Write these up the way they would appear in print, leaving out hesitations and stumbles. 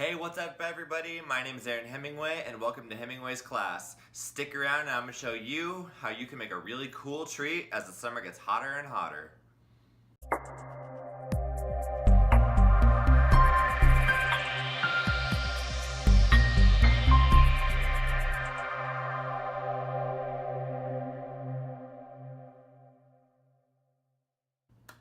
Hey, what's up everybody? My name is Hemingway and welcome to Hemingway's class. Stick around and I'm going to show you how you can make a really cool treat as the summer gets hotter and hotter.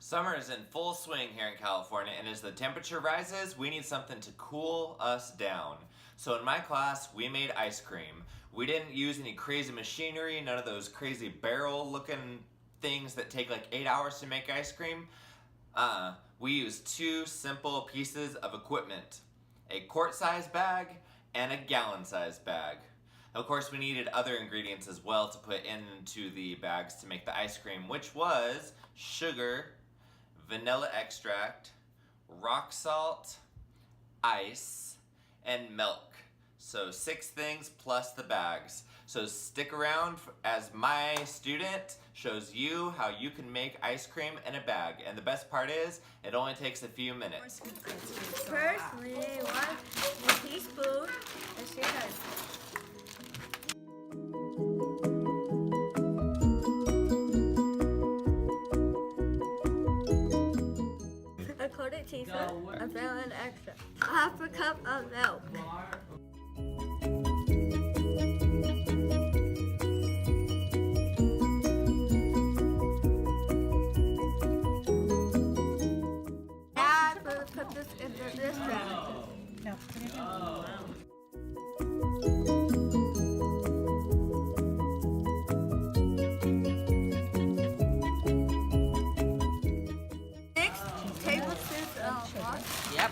Summer is in full swing here in California, and as the temperature rises, we need something to cool us down. So in my class, we made ice cream. We didn't use any crazy machinery, none of those crazy barrel-looking things that take like 8 hours to make ice cream. We used two simple pieces of equipment: a quart size bag and a gallon size bag. Of course, we needed other ingredients as well to put into the bags to make the ice cream, which was sugar, vanilla extract, rock salt, ice, and milk. So 6 things plus the bags. So stick around as my student shows you how you can make ice cream in a bag. And the best part is, it only takes a few minutes. First, we need 1 teaspoon of sugar. A quarter teaspoon of vanilla extract. 1/2 cup of milk. Now we'll put this into this bag. No, put it in. Tablespoons of water. Yep.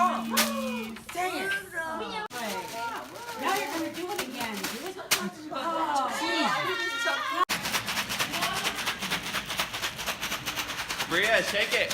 Oh, dang it. Now you're going to do it again. Do it. Oh, Bria, shake it.